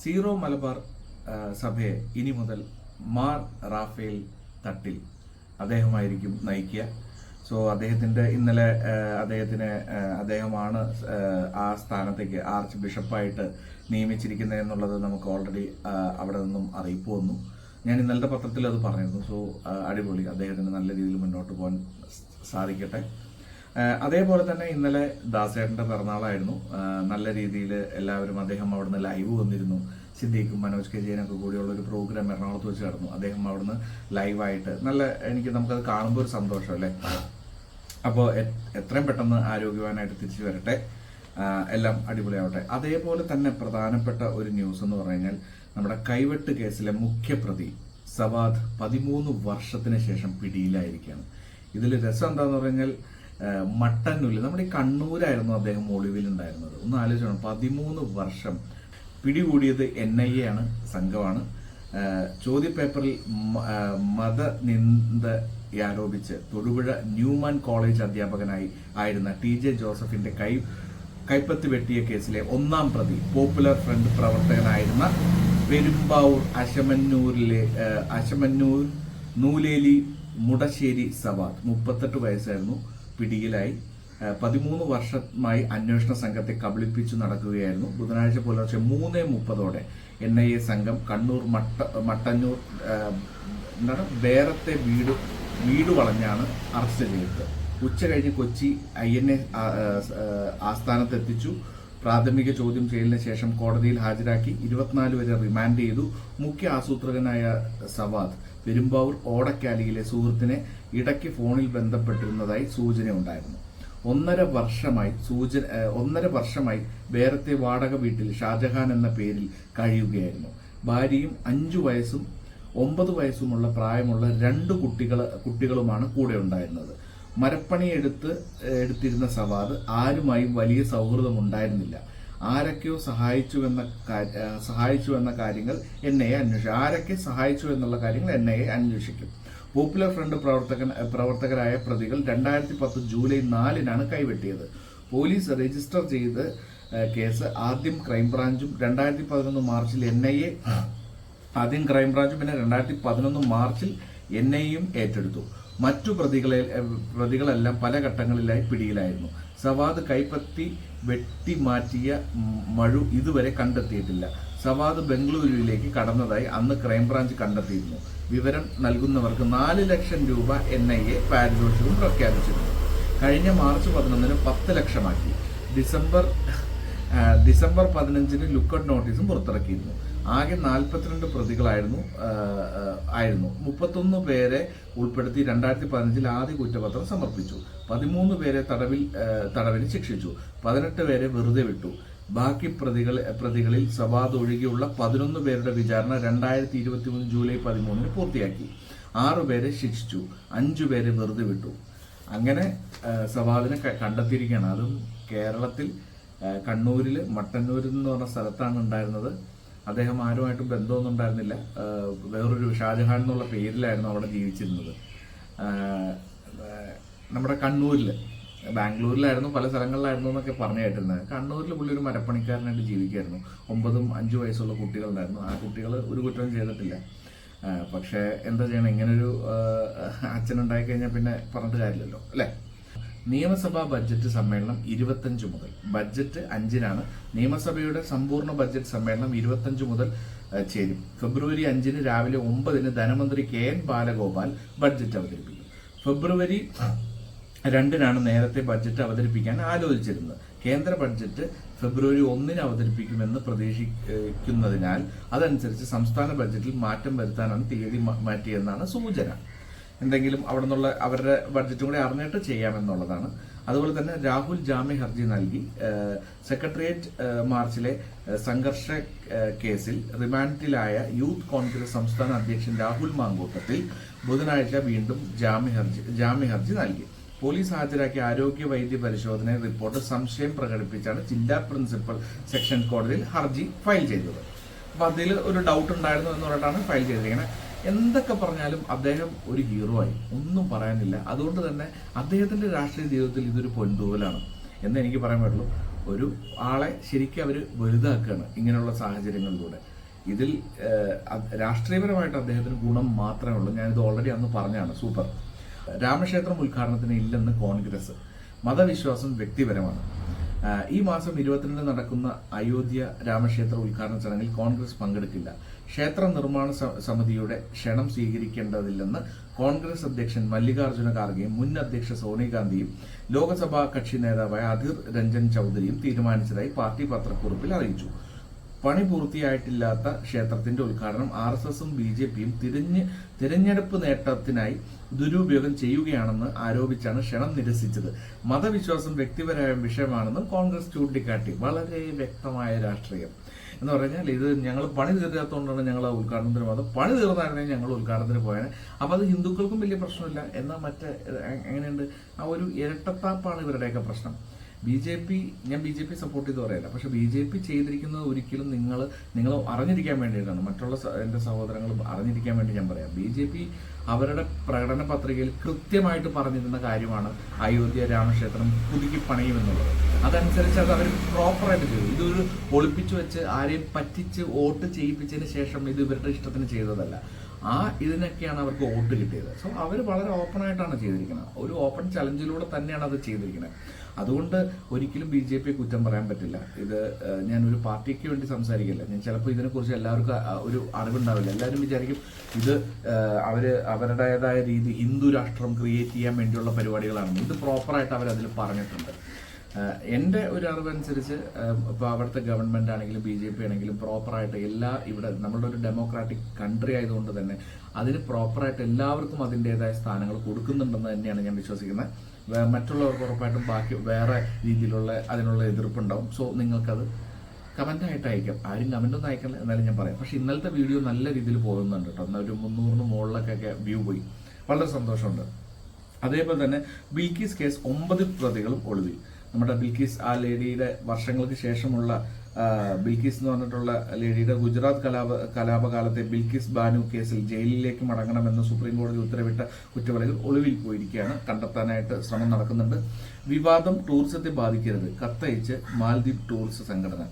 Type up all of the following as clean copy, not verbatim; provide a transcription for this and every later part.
Zero Malabar സഭയെ ഇനി മുതൽ മാർ റാഫേൽ തട്ടിൽ അദ്ദേഹമായിരിക്കും നയിക്കുക. സോ അദ്ദേഹത്തിന്റെ ഇന്നലെ അദ്ദേഹമാണ് ആ സ്ഥാനത്തേക്ക് ആർച്ച് ബിഷപ്പായിട്ട് നിയമിച്ചിരിക്കുന്നത് എന്നുള്ളത് നമുക്ക് ഓൾറെഡി അവിടെ നിന്നും അറിയിപ്പ് വന്നു. ഞാൻ ഇന്നലത്തെ പത്രത്തിൽ അത് പറഞ്ഞിരുന്നു. സോ അടിപൊളി, അദ്ദേഹത്തിന് നല്ല രീതിയിൽ മുന്നോട്ട് പോകാൻ സാധിക്കട്ടെ. അതേപോലെ തന്നെ ഇന്നലെ ദാസേട്ടന്റെ പിറന്നാളായിരുന്നു. നല്ല രീതിയിൽ എല്ലാവരും അദ്ദേഹം അവിടുന്ന് ലൈവ് വന്നിരുന്നു. സിദ്ദീഖും മനോജ് കെ ജയനൊക്കെ കൂടിയുള്ള ഒരു പ്രോഗ്രാം എറണാകുളത്ത് വെച്ച് നടന്നു. അദ്ദേഹം അവിടുന്ന് ലൈവായിട്ട് നമുക്കത് കാണുമ്പോൾ ഒരു സന്തോഷം അല്ലേ. അപ്പോൾ എത്രയും പെട്ടെന്ന് ആരോഗ്യവാനായിട്ട് തിരിച്ചു വരട്ടെ, എല്ലാം അടിപൊളിയാവട്ടെ. അതേപോലെ തന്നെ പ്രധാനപ്പെട്ട ഒരു ന്യൂസ് എന്ന് പറഞ്ഞു കഴിഞ്ഞാൽ നമ്മുടെ കൈവെട്ട് കേസിലെ മുഖ്യപ്രതി സവാദ് 13 വർഷത്തിന് ശേഷം പിടിയിലായിരിക്കുകയാണ്. ഇതിൽ രസം എന്താന്ന് പറഞ്ഞാൽ മട്ടന്നൂരിൽ നമ്മുടെ ഈ കണ്ണൂരായിരുന്നു അദ്ദേഹം ഒളിവിലുണ്ടായിരുന്നത്. ഒന്ന് ആലോചിക്കണം, 13 വർഷം. പിടികൂടിയത് NIA ആണ്, സംഘമാണ്. ചോദ്യപേപ്പറിൽ മതനിന്ദയാരോപിച്ച് തൊടുപുഴ ന്യൂമാൻ കോളേജ് അധ്യാപകനായി ആയിരുന്ന TJ ജോസഫിന്റെ കൈപ്പത്തി വെട്ടിയ കേസിലെ 1-ാം പ്രതി പോപ്പുലർ ഫ്രണ്ട് പ്രവർത്തകനായിരുന്ന പെരുമ്പാവൂർ അശമന്നൂർ നൂലേലി മുടശ്ശേരി സവാദ് 38 വയസ്സായിരുന്നു. പിടിയിലായി. 13 വർഷമായി അന്വേഷണ സംഘത്തെ കബളിപ്പിച്ചു നടക്കുകയായിരുന്നു. ബുധനാഴ്ച പുലർച്ചെ 3:30 NIA സംഘം കണ്ണൂർ മട്ടന്നൂർ വേറത്തെ വീട് വളഞ്ഞാണ് അറസ്റ്റ് ചെയ്തത്. ഉച്ച കഴിഞ്ഞ് കൊച്ചി INA ആസ്ഥാനത്തെത്തിച്ചു. പ്രാഥമിക ചോദ്യം ചെയ്യലിന് ശേഷം കോടതിയിൽ ഹാജരാക്കി 24 വരെ റിമാൻഡ് ചെയ്തു. മുഖ്യ ആസൂത്രകനായ സവാദ് പെരുമ്പാവൂർ ഓടക്കാലിയിലെ സുഹൃത്തിനെ ഇടയ്ക്ക് ഫോണിൽ ബന്ധപ്പെട്ടിരുന്നതായി സൂചനയുണ്ടായിരുന്നു. 1.5 വർഷമായി വേറത്തെ വാടക വീട്ടിൽ ഷാജഹാൻ എന്ന പേരിൽ കഴിയുകയായിരുന്നു. ഭാര്യയും 5 വയസ്സും 9 വയസ്സുമുള്ള പ്രായമുള്ള 2 കുട്ടികളുമാണ് കൂടെ ഉണ്ടായിരുന്നത്. മരപ്പണി എടുത്തിരുന്ന സവാദ് ആരുമായും വലിയ സൗഹൃദമുണ്ടായിരുന്നില്ല. ആരൊക്കെയോ സഹായിച്ചു എന്ന കാര്യങ്ങൾ NIA അന്വേഷിക്കും. പോപ്പുലർ ഫ്രണ്ട് പ്രവർത്തകരായ പ്രതികൾ 2010 ജൂലൈ 4-നാണ് കൈവെട്ടിയത്. പോലീസ് രജിസ്റ്റർ ചെയ്ത് കേസ് ആദ്യം ക്രൈംബ്രാഞ്ചും 2011 മാർച്ചിൽ NIA പിന്നെ 2011 മാർച്ചിൽ NIAയും ഏറ്റെടുത്തു. മറ്റു പ്രതികളെല്ലാം പല ഘട്ടങ്ങളിലായി പിടിയിലായിരുന്നു. സവാദ് കൈപ്പത്തി വെട്ടിമാറ്റിയ മഴു ഇതുവരെ കണ്ടെത്തിയിട്ടില്ല. സവാദ് ബംഗളൂരുവിലേക്ക് കടന്നതായി അന്ന് ക്രൈംബ്രാഞ്ച് കണ്ടെത്തിയിരുന്നു. വിവരം നൽകുന്നവർക്ക് 4 ലക്ഷം രൂപ NIA പാരിതോഷികവും പ്രഖ്യാപിച്ചിരുന്നു. കഴിഞ്ഞ മാർച്ച് 11-ന് 10 ലക്ഷമാക്കി. ഡിസംബർ 15-ന് ലുക്കൌട്ട് നോട്ടീസും പുറത്തിറക്കിയിരുന്നു. ആകെ 42 പ്രതികളായിരുന്നു. 31 പേരെ ഉൾപ്പെടുത്തി 2015-ൽ ആദ്യ കുറ്റപത്രം സമർപ്പിച്ചു. 13 പേരെ തടവിന് ശിക്ഷിച്ചു. 18 പേരെ വെറുതെ വിട്ടു. ബാക്കി പ്രതികളിൽ സവാദ് ഒഴികെയുള്ള 11 പേരുടെ വിചാരണ 2023 ജൂലൈ 13-ന് പൂർത്തിയാക്കി. 6 പേരെ ശിക്ഷിച്ചു. 5 പേരെ വെറുതെ വിട്ടു. അങ്ങനെ സവാദിനെ കണ്ടെത്തിയിരിക്കുകയാണ്. അതും കേരളത്തിൽ കണ്ണൂരിൽ മട്ടന്നൂരിൽ എന്ന് പറഞ്ഞ സ്ഥലത്താണ് ഉണ്ടായിരുന്നത്. അദ്ദേഹം ആരുമായിട്ടും ബന്ധമൊന്നും ഉണ്ടായിരുന്നില്ല. വേറൊരു ഷാജഹാൻ എന്നുള്ള പേരിലായിരുന്നു അവിടെ ജീവിച്ചിരുന്നത്. നമ്മുടെ കണ്ണൂരിൽ, ബാംഗ്ലൂരിലായിരുന്നു, പല സ്ഥലങ്ങളിലായിരുന്നു എന്നൊക്കെ പറഞ്ഞു കേട്ടിരുന്നത്. കണ്ണൂരിൽ പുള്ളി ഒരു മരപ്പണിക്കാരനായിട്ട് ജീവിക്കായിരുന്നു. 9ഉം 5 വയസ്സുള്ള കുട്ടികളുണ്ടായിരുന്നു. ആ കുട്ടികൾ ഒരു കുറ്റവും ചെയ്തിട്ടില്ല. പക്ഷേ എന്താ ചെയ്യണം, ഇങ്ങനൊരു അച്ഛനുണ്ടായി കഴിഞ്ഞാൽ പിന്നെ പറഞ്ഞിട്ട് കാര്യമില്ലല്ലോ അല്ലേ. നിയമസഭാ ബഡ്ജറ്റ് സമ്മേളനം 25 മുതൽ. ബഡ്ജറ്റ് 5-നാണ്. നിയമസഭയുടെ സമ്പൂർണ്ണ ബഡ്ജറ്റ് സമ്മേളനം 25 മുതൽ ചേരും. ഫെബ്രുവരി 5-ന് രാവിലെ 9-ന് ധനമന്ത്രി KN ബാലഗോപാൽ ബഡ്ജറ്റ് അവതരിപ്പിക്കും. ഫെബ്രുവരി 2-നാണ് നേരത്തെ ബഡ്ജറ്റ് അവതരിപ്പിക്കാൻ ആലോചിച്ചിരുന്നത്. കേന്ദ്ര ബഡ്ജറ്റ് ഫെബ്രുവരി 1-ന് അവതരിപ്പിക്കുമെന്ന് പ്രതീക്ഷിക്കുന്നതിനാൽ അതനുസരിച്ച് സംസ്ഥാന ബഡ്ജറ്റിൽ മാറ്റം വരുത്താനാണ് തീയതി മാറ്റിയെന്നാണ് സൂചന. എന്തെങ്കിലും അവിടെ നിന്നുള്ള അവരുടെ ബഡ്ജറ്റും കൂടി അറിഞ്ഞിട്ട് ചെയ്യാമെന്നുള്ളതാണ്. അതുപോലെ തന്നെ രാഹുൽ ജാമ്യ ഹർജി നൽകി. സെക്രട്ടേറിയറ്റ് മാർച്ചിലെ സംഘർഷ കേസിൽ റിമാൻഡിലായ യൂത്ത് കോൺഗ്രസ് സംസ്ഥാന അധ്യക്ഷൻ രാഹുൽ മാങ്കൂട്ടത്തിൽ ബുധനാഴ്ച വീണ്ടും ജാമ്യ ഹർജി നൽകി. പോലീസ് ഹാജരാക്കിയ ആരോഗ്യ വൈദ്യ പരിശോധന റിപ്പോർട്ട് സംശയം പ്രകടിപ്പിച്ചാണ് ജില്ലാ പ്രിൻസിപ്പൽ സെഷൻ കോടതിയിൽ ഹർജി ഫയൽ ചെയ്തത്. അപ്പൊ അതിൽ ഒരു ഡൗട്ട് ഉണ്ടായിരുന്നു എന്ന് പറഞ്ഞിട്ടാണ് ഫയൽ ചെയ്തിരിക്കുന്നത്. എന്തൊക്കെ പറഞ്ഞാലും അദ്ദേഹം ഒരു ഹീറോ ആയി, ഒന്നും പറയാനില്ല. അതുകൊണ്ട് തന്നെ അദ്ദേഹത്തിന്റെ രാഷ്ട്രീയ ജീവിതത്തിൽ ഇതൊരു പൊൻതൂവലാണ് എന്ന് എനിക്ക് പറയാൻ പറ്റുള്ളൂ. ഒരു ആളെ ശരിക്കും അവർ വലുതാക്കുകയാണ് ഇങ്ങനെയുള്ള സാഹചര്യങ്ങളിലൂടെ. ഇതിൽ രാഷ്ട്രീയപരമായിട്ട് അദ്ദേഹത്തിന് ഗുണം മാത്രമേ ഉള്ളൂ. ഞാനിത് ഓൾറെഡി അന്ന് പറഞ്ഞാണ്. സൂപ്പർ. രാമക്ഷേത്രം ഉദ്ഘാടനത്തിന് ഇല്ലെന്ന് കോൺഗ്രസ്. മതവിശ്വാസം വ്യക്തിപരമാണ്. ഈ മാസം 22 നടക്കുന്ന അയോധ്യ രാമക്ഷേത്ര ഉദ്ഘാടന ചടങ്ങിൽ കോൺഗ്രസ് പങ്കെടുക്കില്ല. ക്ഷേത്ര നിർമ്മാണ സമിതിയുടെ ക്ഷണം സ്വീകരിക്കേണ്ടതില്ലെന്ന് കോൺഗ്രസ് അധ്യക്ഷൻ മല്ലികാർജ്ജുന ഖാർഗെയും മുൻ അധ്യക്ഷ സോണിയാഗാന്ധിയും ലോക്സഭാ കക്ഷി നേതാവായ അധീർ രഞ്ജൻ ചൌധരിയും തീരുമാനിച്ചതായി പാർട്ടി പത്രക്കുറിപ്പിൽ അറിയിച്ചു. പണി പൂർത്തിയായിട്ടില്ലാത്ത ക്ഷേത്രത്തിന്റെ ഉദ്ഘാടനം RSSും BJPയും തിരഞ്ഞെടുപ്പ് നേട്ടത്തിനായി ദുരുപയോഗം ചെയ്യുകയാണെന്ന് ആരോപിച്ചാണ് ക്ഷണം നിരസിച്ചത്. മതവിശ്വാസം വ്യക്തിപരമായ വിഷയമാണെന്നും കോൺഗ്രസ് ചൂണ്ടിക്കാട്ടി. വളരെ വ്യക്തമായ രാഷ്ട്രീയം എന്ന് പറഞ്ഞാൽ, ഇത് ഞങ്ങൾ പണി തീർക്കാത്തതുകൊണ്ടാണ് ഞങ്ങൾ ആ ഉദ്ഘാടനത്തിന് പോകുന്നത്. പണി തീർന്നായിരുന്നെങ്കിൽ ഞങ്ങൾ ഉദ്ഘാടനത്തിന് പോയാൽ അപ്പൊ അത് ഹിന്ദുക്കൾക്കും വലിയ പ്രശ്നമില്ല. എന്നാൽ എങ്ങനെയുണ്ട്, ആ ഒരു ഇരട്ടത്താപ്പാണ് ഇവരുടെയൊക്കെ പ്രശ്നം. ഞാൻ BJP സപ്പോർട്ട് ചെയ്ത് പറയല്ല. പക്ഷെ BJP ചെയ്തിരിക്കുന്നത് ഒരിക്കലും നിങ്ങൾ അറിഞ്ഞിരിക്കാൻ വേണ്ടിയിട്ടാണ്. മറ്റുള്ള എൻ്റെ സഹോദരങ്ങളും അറിഞ്ഞിരിക്കാൻ വേണ്ടി ഞാൻ പറയാം. BJP അവരുടെ പ്രകടന പത്രികയിൽ കൃത്യമായിട്ട് പറഞ്ഞിരുന്ന കാര്യമാണ് അയോധ്യ രാമക്ഷേത്രം പുതുക്കി പണിയുമെന്നുള്ളത്. അതനുസരിച്ച് അത് അവർ പ്രോപ്പറായിട്ട് ചെയ്തു. ഇതൊരു ഒളിപ്പിച്ചു വെച്ച് ആരെയും പറ്റിച്ച് വോട്ട് ചെയ്യിപ്പിച്ചതിന് ശേഷം ഇത് ഇവരുടെ ഇഷ്ടത്തിന് ചെയ്തതല്ല. ഇതിനൊക്കെയാണ് അവർക്ക് വോട്ട് കിട്ടിയത്. സോ അവർ വളരെ ഓപ്പൺ ആയിട്ടാണ് ചെയ്തിരിക്കുന്നത്. ഒരു ഓപ്പൺ ചലഞ്ചിലൂടെ തന്നെയാണ് അത് ചെയ്തിരിക്കുന്നത്. അതുകൊണ്ട് ഒരിക്കലും BJP കുറ്റം പറയാൻ പറ്റില്ല. ഇത് ഞാൻ ഒരു പാർട്ടിക്ക് വേണ്ടി സംസാരിക്കില്ല. ഞാൻ ചിലപ്പോൾ ഇതിനെക്കുറിച്ച് എല്ലാവർക്കും ഒരു അറിവുണ്ടാവില്ല. എല്ലാവരും വിചാരിക്കും ഇത് അവരുടേതായ രീതി ഹിന്ദു രാഷ്ട്രം ക്രിയേറ്റ് ചെയ്യാൻ വേണ്ടിയുള്ള പരിപാടികളാണ്. ഇത് പ്രോപ്പറായിട്ട് അവരതിൽ പറഞ്ഞിട്ടുണ്ട്. എൻ്റെ ഒരു അറിവനുസരിച്ച് ഇപ്പോൾ അവിടുത്തെ ഗവൺമെൻറ് ആണെങ്കിലും BJP ആണെങ്കിലും പ്രോപ്പറായിട്ട് ഇവിടെ നമ്മളുടെ ഒരു ഡെമോക്രാറ്റിക് കൺട്രി ആയതുകൊണ്ട് തന്നെ അതിന് പ്രോപ്പറായിട്ട് എല്ലാവർക്കും അതിൻ്റെതായ സ്ഥാനങ്ങൾ കൊടുക്കുന്നുണ്ടെന്ന് തന്നെയാണ് ഞാൻ വിശ്വസിക്കുന്നത്. മറ്റുള്ളവർക്ക് ഉറപ്പായിട്ടും ബാക്കി വേറെ രീതിയിലുള്ള അതിനുള്ള എതിർപ്പുണ്ടാവും. സോ നിങ്ങൾക്കത് കമൻ്റായിട്ട് അയക്കാം. ആരും കമൻ്റൊന്നും അയക്കില്ല, എന്നാലും ഞാൻ പറയാം. പക്ഷെ ഇന്നലത്തെ വീഡിയോ നല്ല രീതിയിൽ പോകുന്നുണ്ട് കേട്ടോ. എന്നാൽ ഒരു 300 മുകളിലൊക്കെ വ്യൂ പോയി. വളരെ സന്തോഷമുണ്ട്. അതേപോലെ തന്നെ ബിൽക്കീസ് കേസ് 9 പ്രതികളും ഒളിവിൽ. നമ്മുടെ ബിൽക്കീസ്, ആ ലേഡിയുടെ വർഷങ്ങൾക്ക് ശേഷമുള്ള ബിൽക്കീസ് എന്ന് പറഞ്ഞിട്ടുള്ള ലേഡിയുടെ ഗുജറാത്ത് കലാപകാലത്തെ ബിൽക്കീസ് ബാനു കേസിൽ ജയിലിലേക്ക് മടങ്ങണമെന്ന് സുപ്രീം കോടതി ഉത്തരവിട്ട കുറ്റവാളികൾ ഒളിവിൽ പോയിരിക്കുകയാണ്. കണ്ടെത്താനായിട്ട് ശ്രമം നടക്കുന്നുണ്ട്. വിവാദം ടൂറിസത്തെ ബാധിക്കരുത്, കത്തയച്ച് മാൽദ്വീപ് ടൂറിസ്റ്റ് സംഘടന.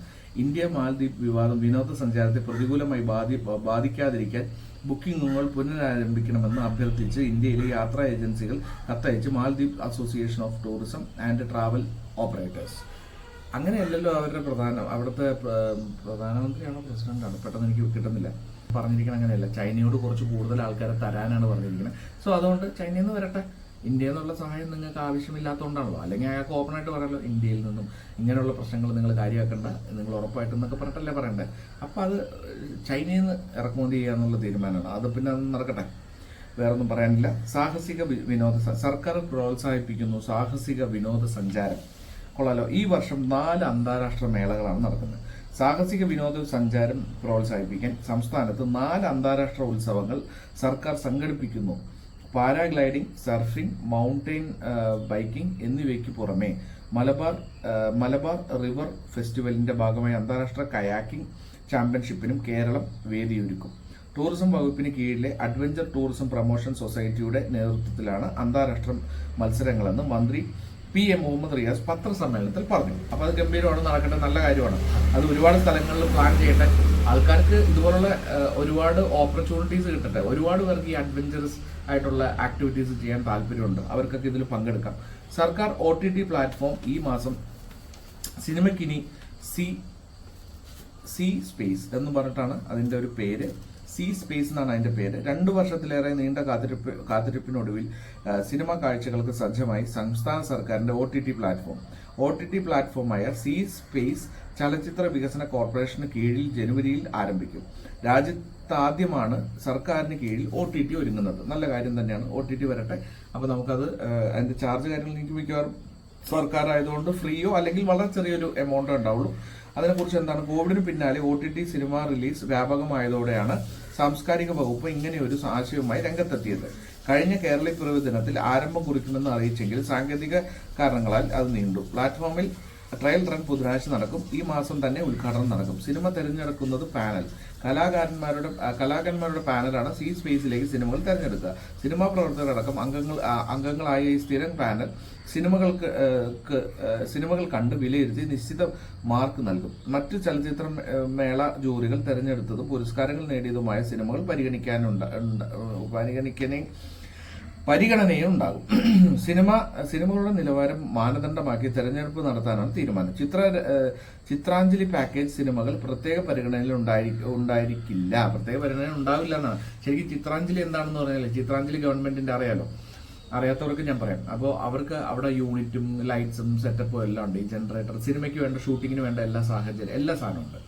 ഇന്ത്യ മാൽദ്വീപ് വിവാദം വിനോദസഞ്ചാരത്തെ പ്രതികൂലമായി ബാധിക്കാതിരിക്കാൻ ബുക്കിംഗുകൾ പുനരാരംഭിക്കണമെന്ന് അഭ്യർത്ഥിച്ച് ഇന്ത്യയിലെ യാത്രാ ഏജൻസികൾ കത്തയച്ച് Maldives association of tourism and travel operators. അങ്ങനെയല്ലല്ലോ അവിടുത്തെ പ്രധാനമന്ത്രിയാണോ പ്രസിഡന്റാണോ പെട്ടെന്ന് എനിക്ക് കിട്ടുന്നില്ല. പറഞ്ഞിരിക്കണം അങ്ങനെയല്ല. ചൈനയോട് കുറച്ച് കൂടുതൽ ആൾക്കാരെ തരാനാണ് പറഞ്ഞിരിക്കുന്നത്. സോ അതുകൊണ്ട് ചൈനയിൽ നിന്ന് വരട്ടെ. ഇന്ത്യയിൽ നിന്നുള്ള സഹായം നിങ്ങൾക്ക് ആവശ്യമില്ലാത്തതുകൊണ്ടാണല്ലോ. അല്ലെങ്കിൽ അയാൾക്ക് ഓപ്പണായിട്ട് പറയാമല്ലോ, ഇന്ത്യയിൽ നിന്നും ഇങ്ങനെയുള്ള പ്രശ്നങ്ങൾ നിങ്ങൾ കാര്യമാക്കണ്ട, നിങ്ങൾ ഉറപ്പായിട്ടും എന്നൊക്കെ പറഞ്ഞിട്ടല്ലേ പറയണ്ടേ. അപ്പം അത് ചൈനയിൽ നിന്ന് ഇറക്കുമതി ചെയ്യാന്നുള്ള തീരുമാനമാണ്. അത് പിന്നെ അത് നടക്കട്ടെ, വേറൊന്നും പറയാനില്ല. സാഹസിക സർക്കാർ പ്രോത്സാഹിപ്പിക്കുന്നു സാഹസിക വിനോദസഞ്ചാരം. കൊള്ളാലോ. ഈ വർഷം 4 അന്താരാഷ്ട്ര മേളകളാണ് നടക്കുന്നത്. സാഹസിക വിനോദസഞ്ചാരം പ്രോത്സാഹിപ്പിക്കാൻ സംസ്ഥാനത്ത് 4 അന്താരാഷ്ട്ര ഉത്സവങ്ങൾ സർക്കാർ സംഘടിപ്പിക്കുന്നു. പാരാഗ്ലൈഡിംഗ്, സർഫിംഗ്, മൗണ്ടെയിൻ ബൈക്കിംഗ് എന്നിവയ്ക്ക് പുറമെ മലബാർ റിവർ ഫെസ്റ്റിവലിന്റെ ഭാഗമായി അന്താരാഷ്ട്ര കയാക്കിംഗ് ചാമ്പ്യൻഷിപ്പിനും കേരളം വേദിയൊരുക്കും. ടൂറിസം വകുപ്പിന് കീഴിലെ അഡ്വഞ്ചർ ടൂറിസം പ്രൊമോഷൻ സൊസൈറ്റിയുടെ നേതൃത്വത്തിലാണ് അന്താരാഷ്ട്ര മത്സരങ്ങളെന്ന് മന്ത്രി PM മുഹമ്മദ് റിയാസ് പത്രസമ്മേളനത്തിൽ പറഞ്ഞു. അപ്പോൾ അത് ഗംഭീരമാണ്, നടക്കേണ്ട നല്ല കാര്യമാണ്. അത് ഒരുപാട് സ്ഥലങ്ങളിൽ പ്ലാൻ ചെയ്യട്ടെ. ആൾക്കാർക്ക് ഇതുപോലുള്ള ഒരുപാട് ഓപ്പർച്യൂണിറ്റീസ് കിട്ടട്ടെ. ഒരുപാട് പേർക്ക് ഈ അഡ്വഞ്ചറസ് ആയിട്ടുള്ള ആക്ടിവിറ്റീസ് ചെയ്യാൻ താല്പര്യമുണ്ട്. അവർക്കൊക്കെ ഇതിൽ പങ്കെടുക്കാം. സർക്കാർ OTT പ്ലാറ്റ്ഫോം ഈ മാസം സിനിമക്കിനി സി സ്പേസ് എന്ന് പറഞ്ഞിട്ടാണ് അതിൻ്റെ ഒരു പേര്. സി സ്പേസ് എന്നാണ് അതിൻ്റെ പേര്. 2 വർഷത്തിലേറെ നീണ്ട കാത്തിരിപ്പിനൊടുവിൽ സിനിമാ കാഴ്ചകൾക്ക് സജ്ജമായി സംസ്ഥാന സർക്കാരിന്റെ OTT പ്ലാറ്റ്ഫോമായ സി സ്പേസ് ചലച്ചിത്ര വികസന കോർപ്പറേഷന് കീഴിൽ ജനുവരിയിൽ ആരംഭിക്കും. രാജ്യത്താദ്യമാണ് സർക്കാരിന് കീഴിൽ OTT ഒരുങ്ങുന്നത്. നല്ല കാര്യം തന്നെയാണ്. OTT വരട്ടെ. അപ്പോൾ നമുക്കത് അതിന്റെ ചാർജ് കാര്യങ്ങൾ എനിക്ക് മിക്കവാറും സർക്കാർ ആയതുകൊണ്ട് ഫ്രീയോ അല്ലെങ്കിൽ വളരെ ചെറിയൊരു എമൗണ്ട് ഉണ്ടാവുള്ളൂ. അതിനെക്കുറിച്ച് എന്താണ്, കോവിഡിന് പിന്നാലെ OTT സിനിമ റിലീസ് വ്യാപകമായതോടെയാണ് സാംസ്കാരിക വകുപ്പ് ഇങ്ങനെയൊരു ആശയവുമായി രംഗത്തെത്തിയത്. കഴിഞ്ഞ കേരളപ്പിറവി ദിനത്തിൽ ആരംഭം കുറിക്കുമെന്ന് അറിയിച്ചെങ്കിൽ സാങ്കേതിക കാരണങ്ങളാൽ അത് നീണ്ടു. പ്ലാറ്റ്ഫോമിൽ ട്രയൽ റൺ ബുധനാഴ്ച നടക്കും. ഈ മാസം തന്നെ ഉദ്ഘാടനം നടക്കും. സിനിമ തിരഞ്ഞെടുക്കുന്നത് പാനൽ. കലാകാരന്മാരുടെ പാനലാണ് സി സ്പേസിലേക്ക് സിനിമകൾ തിരഞ്ഞെടുക്കുക. സിനിമാ പ്രവർത്തകരടക്കം അംഗങ്ങളായ ഈ സ്ഥിരം പാനൽ സിനിമകൾ കണ്ട് വിലയിരുത്തി നിശ്ചിത മാർക്ക് നൽകും. മറ്റു ചലച്ചിത്ര മേള ജൂറികൾ തിരഞ്ഞെടുത്തതും പുരസ്കാരങ്ങൾ നേടിയതുമായ സിനിമകൾ പരിഗണനയും ഉണ്ടാകും. സിനിമകളുടെ നിലവാരം മാനദണ്ഡമാക്കി തെരഞ്ഞെടുപ്പ് നടത്താനാണ് തീരുമാനം. ചിത്രാഞ്ജലി പാക്കേജ് സിനിമകൾ പ്രത്യേക പരിഗണനയിൽ ഉണ്ടായിരിക്കില്ല. പ്രത്യേക പരിഗണന ഉണ്ടാവില്ല എന്നാണ്. ശരിക്കും ചിത്രാഞ്ജലി എന്താണെന്ന് പറഞ്ഞാൽ ചിത്രാഞ്ജലി ഗവൺമെന്റിന്റെ അറിയാത്തവർക്ക് ഞാൻ പറയാം. അപ്പോൾ അവർക്ക് അവിടെ യൂണിറ്റും ലൈറ്റ്സും സെറ്റപ്പും എല്ലാം ഉണ്ട്. ഈ ജനറേറ്റർ, സിനിമയ്ക്ക് വേണ്ട ഷൂട്ടിങ്ങിന് വേണ്ട എല്ലാ സാധനവും ഉണ്ട്.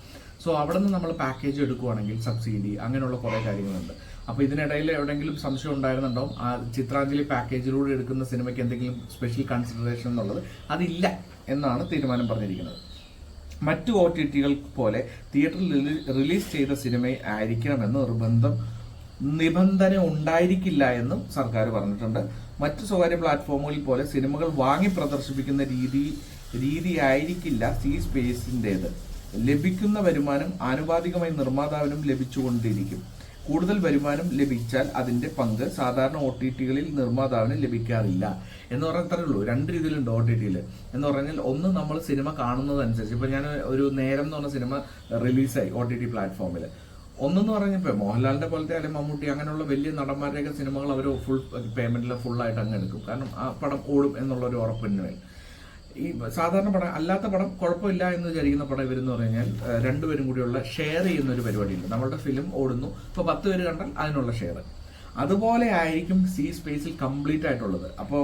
സോ അവിടെ നിന്ന് നമ്മൾ പാക്കേജ് എടുക്കുവാണെങ്കിൽ സബ്സിഡി അങ്ങനെയുള്ള കുറേ കാര്യങ്ങളുണ്ട്. അപ്പോൾ ഇതിനിടയിൽ എവിടെയെങ്കിലും സംശയം ഉണ്ടായിരുന്നുണ്ടാവും ആ ചിത്രാഞ്ജലി പാക്കേജിലൂടെ എടുക്കുന്ന സിനിമയ്ക്ക് എന്തെങ്കിലും സ്പെഷ്യൽ കൺസിഡറേഷൻ എന്നുള്ളത്. അതില്ല എന്നാണ് തീരുമാനം പറഞ്ഞിരിക്കുന്നത്. മറ്റു OTTകൾ പോലെ തിയേറ്ററിൽ റിലീസ് ചെയ്ത സിനിമ ആയിരിക്കണമെന്ന് നിബന്ധന ഉണ്ടായിരിക്കില്ല എന്നും സർക്കാർ പറഞ്ഞിട്ടുണ്ട്. മറ്റു സ്വകാര്യ പ്ലാറ്റ്ഫോമുകളിൽ പോലെ സിനിമകൾ വാങ്ങി പ്രദർശിപ്പിക്കുന്ന രീതി ആയിരിക്കില്ല സി സ്പേസിൻ്റേത്. ലഭിക്കുന്ന വരുമാനം ആനുപാതികമായി നിർമ്മാതാവിനും ലഭിച്ചുകൊണ്ടിരിക്കും. കൂടുതൽ വരുമാനം ലഭിച്ചാൽ അതിന്റെ പങ്ക് സാധാരണ OTTകളിൽ നിർമ്മാതാവിന് ലഭിക്കാറില്ല എന്ന് പറഞ്ഞത്രേ ഉള്ളൂ. രണ്ട് രീതിയിലുണ്ട് OTTയിൽ എന്ന് പറഞ്ഞാൽ, ഒന്ന് നമ്മൾ സിനിമ കാണുന്നതനുസരിച്ച്. ഇപ്പൊ ഞാൻ ഒരു നേരം എന്ന് പറഞ്ഞ സിനിമ റിലീസായി OTT പ്ലാറ്റ്ഫോമിൽ. ഒന്നെന്ന് പറഞ്ഞപ്പോൾ മോഹൻലാലിന്റെ പോലത്തെ അല്ലെങ്കിൽ മമ്മൂട്ടി അങ്ങനെയുള്ള വലിയ നടന്മാരുടെയൊക്കെ സിനിമകൾ അവർ ഫുൾ പേയ്മെന്റിൽ ഫുള്ളായിട്ട് അങ്ങ് എടുക്കും. കാരണം ആ പടം ഓടും എന്നുള്ള ഒരു ഉറപ്പിന് മേൽ. ഈ സാധാരണ പടം അല്ലാത്ത പടം കുഴപ്പമില്ല എന്ന് വിചാരിക്കുന്ന പടം ഇവരെന്ന് പറഞ്ഞാൽ രണ്ടുപേരും കൂടിയുള്ള ഷെയർ ചെയ്യുന്ന ഒരു പരിപാടിയുണ്ട്. നമ്മളുടെ ഫിലിം ഓടുന്നു, ഇപ്പോൾ 10 പേര് കണ്ടാൽ അതിനുള്ള ഷെയർ. അതുപോലെ ആയിരിക്കും സി സ്പേസിൽ കംപ്ലീറ്റ് ആയിട്ടുള്ളത്. അപ്പോൾ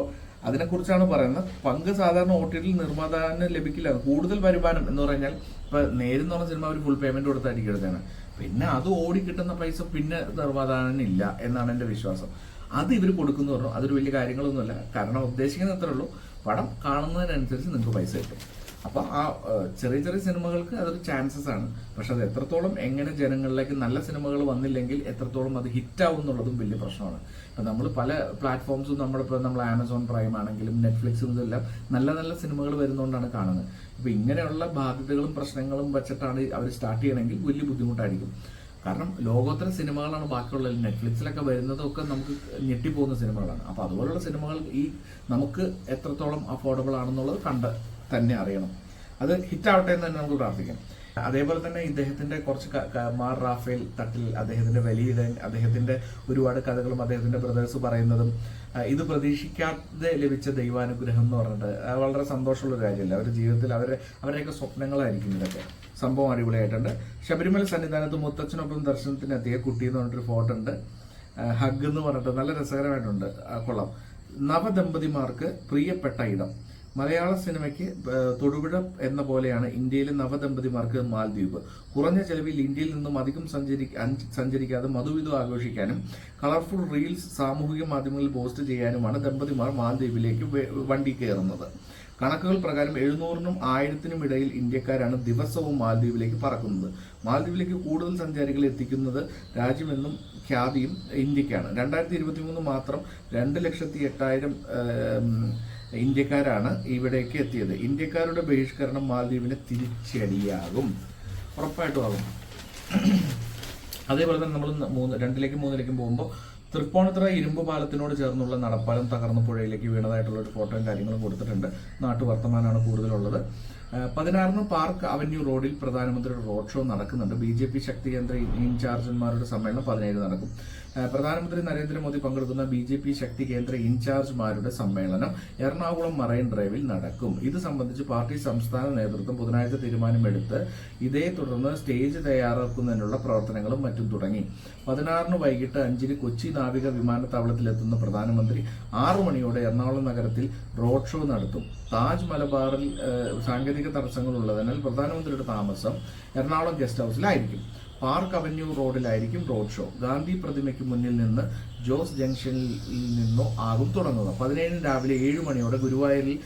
അതിനെക്കുറിച്ചാണ് പറയുന്നത്. പങ്ക് സാധാരണ OTTയിൽ നിർമ്മാതാവിന് ലഭിക്കില്ല. കൂടുതൽ വരുമാനം എന്ന് പറഞ്ഞാൽ ഇപ്പൊ നേരെന്ന് പറഞ്ഞ സിനിമ അവർ ഫുൾ പേയ്മെന്റ് കൊടുത്തായിരിക്കും എടുത്താണ്. പിന്നെ അത് ഓടി കിട്ടുന്ന പൈസ പിന്നെ നിർമ്മാതാവിനില്ല എന്നാണ് എൻ്റെ വിശ്വാസം. അത് ഇവർ കൊടുക്കുന്നു പറഞ്ഞു. അതൊരു വലിയ കാര്യങ്ങളൊന്നുമല്ല. കാരണം ഉദ്ദേശിക്കുന്നത് അത്രേ ഉള്ളൂ, പടം കാണുന്നതിനനുസരിച്ച് നിങ്ങൾക്ക് പൈസ കിട്ടും. അപ്പൊ ആ ചെറിയ ചെറിയ സിനിമകൾക്ക് അതൊരു ചാൻസസ് ആണ്. പക്ഷെ അത് എത്രത്തോളം എങ്ങനെ ജനങ്ങളിലേക്ക് നല്ല സിനിമകൾ വന്നില്ലെങ്കിൽ എത്രത്തോളം അത് ഹിറ്റാവും എന്നുള്ളതും വലിയ പ്രശ്നമാണ്. ഇപ്പൊ നമ്മൾ പല പ്ലാറ്റ്ഫോംസും നമ്മൾ ആമസോൺ പ്രൈം ആണെങ്കിലും നെറ്റ്ഫ്ലിക്സും ഇതെല്ലാം നല്ല നല്ല സിനിമകൾ വരുന്നതുകൊണ്ടാണ് കാണുന്നത്. ഇപ്പൊ ഇങ്ങനെയുള്ള ബാധ്യതകളും പ്രശ്നങ്ങളും വെച്ചിട്ടാണ് അവർ സ്റ്റാർട്ട് ചെയ്യണമെങ്കിൽ വലിയ ബുദ്ധിമുട്ടായിരിക്കും. കാരണം ലോകോത്തര സിനിമകളാണ് ബാക്കിയുള്ള നെറ്റ്ഫ്ലിക്സിലൊക്കെ വരുന്നതൊക്കെ നമുക്ക് ഞെട്ടിപ്പോകുന്ന സിനിമകളാണ്. അപ്പൊ അതുപോലുള്ള സിനിമകൾ നമുക്ക് എത്രത്തോളം അഫോർഡബിൾ ആണെന്നുള്ളത് കണ്ട് തന്നെ അറിയണം. അത് ഹിറ്റാവട്ടെ എന്ന് തന്നെ നമുക്ക് പ്രാർത്ഥിക്കാം. അതേപോലെ തന്നെ ഇദ്ദേഹത്തിന്റെ കുറച്ച് മാർ റാഫേൽ തട്ടിൽ, അദ്ദേഹത്തിന്റെ വലിയ അദ്ദേഹത്തിന്റെ ഒരുപാട് കഥകളും അദ്ദേഹത്തിന്റെ ബ്രദേഴ്സ് പറയുന്നതും ഇത് പ്രതീക്ഷിക്കാതെ ലഭിച്ച ദൈവാനുഗ്രഹം എന്ന് പറഞ്ഞിട്ട് വളരെ സന്തോഷമുള്ള ഒരു കാര്യമല്ല. അവരുടെ ജീവിതത്തിൽ അവരുടെയൊക്കെ സ്വപ്നങ്ങളായിരിക്കും ഇതൊക്കെ. സംഭവം അടിപൊളിയായിട്ടുണ്ട്. ശബരിമല സന്നിധാനത്ത് മുത്തച്ഛനൊപ്പം ദർശനത്തിനെത്തിയ കുട്ടി എന്ന് പറഞ്ഞിട്ടൊരു ഫോട്ടോ ഉണ്ട്. ഹഗ് എന്ന് പറഞ്ഞിട്ട് നല്ല രസകരമായിട്ടുണ്ട്. കൊള്ളാം. നവദമ്പതിമാർക്ക് പ്രിയപ്പെട്ട ഇടം. മലയാള സിനിമയ്ക്ക് തൊടുപുഴ എന്ന പോലെയാണ് ഇന്ത്യയിലെ നവദമ്പതിമാർക്ക് മാൽദ്വീപ്. കുറഞ്ഞ ചെലവിൽ ഇന്ത്യയിൽ നിന്നും അധികം സഞ്ചരിക്കാതെ മധുവിധു ആഘോഷിക്കാനും കളർഫുൾ റീൽസ് സാമൂഹിക മാധ്യമങ്ങളിൽ പോസ്റ്റ് ചെയ്യാനുമാണ് ദമ്പതിമാർ മാൽദ്വീപിലേക്ക് വണ്ടി കയറുന്നത്. കണക്കുകൾ പ്രകാരം 700നും 1000നും ഇടയിൽ ഇന്ത്യക്കാരാണ് ദിവസവും മാൽദ്വീപിലേക്ക് പറക്കുന്നത്. മാൽദ്വീപിലേക്ക് കൂടുതൽ സഞ്ചാരികളെ എത്തിക്കുന്നത് രാജ്യമെന്നും ഖ്യാതിയും ഇന്ത്യക്കാണ്. 2023 മാത്രം 2,08,000 ഇന്ത്യക്കാരാണ് ഇവിടേക്ക് എത്തിയത്. ഇന്ത്യക്കാരുടെ ബഹിഷ്കരണം മാൽദ്വീപിന് തിരിച്ചടിയാകും, ഉറപ്പായിട്ടും ആകും. അതേപോലെ തന്നെ നമ്മൾ 2ലേക്കും 3ലേക്കും പോകുമ്പോൾ തൃപ്പൂണിത്തുറ ഇരുമ്പ് പാലത്തിനോട് ചേർന്നുള്ള നടപ്പാലം തകർന്ന് പുഴയിലേക്ക് വീണതായിട്ടുള്ള ഒരു ഫോട്ടോയും കാര്യങ്ങളും കൊടുത്തിട്ടുണ്ട്. നാട്ടുവർത്തമാനമാണ് കൂടുതലുള്ളത്. 16 പാർക്ക് അവന്യൂ റോഡിൽ പ്രധാനമന്ത്രിയുടെ റോഡ് ഷോ നടക്കുന്നുണ്ട്. BJP ശക്തി കേന്ദ്ര ഇൻചാർജന്മാരുടെ സമ്മേളനം 17 നടക്കും. പ്രധാനമന്ത്രി നരേന്ദ്രമോദി പങ്കെടുക്കുന്ന BJP ശക്തി കേന്ദ്ര ഇൻചാർജ്മാരുടെ സമ്മേളനം എറണാകുളം മറൈൻ ഡ്രൈവിൽ നടക്കും. ഇത് സംബന്ധിച്ച് പാർട്ടി സംസ്ഥാന നേതൃത്വം ബുധനാഴ്ച തീരുമാനമെടുത്ത് ഇതേ തുടർന്ന് സ്റ്റേജ് തയ്യാറാക്കുന്നതിനുള്ള പ്രവർത്തനങ്ങളും മറ്റും തുടങ്ങി. 16 വൈകിട്ട് 5 കൊച്ചി നാവിക വിമാനത്താവളത്തിലെത്തുന്ന പ്രധാനമന്ത്രി 6 മണിയോടെ എറണാകുളം നഗരത്തിൽ റോഡ് ഷോ നടത്തും. താജ് മലബാറിൽ സാങ്കേതിക തടസ്സങ്ങൾ ഉള്ളതിനാൽ പ്രധാനമന്ത്രിയുടെ താമസം എറണാകുളം ഗസ്റ്റ് ഹൌസിലായിരിക്കും. പാർക്ക് അവന്യൂ റോഡിലായിരിക്കും റോഡ് ഷോ. ഗാന്ധി പ്രതിമയ്ക്ക് മുന്നിൽ നിന്ന് ജോസ് ജംഗ്ഷനിൽ നിന്നോ ആകും തുടങ്ങുക. 17 രാവിലെ 7 മണിയോടെ ഗുരുവായൂരിൽ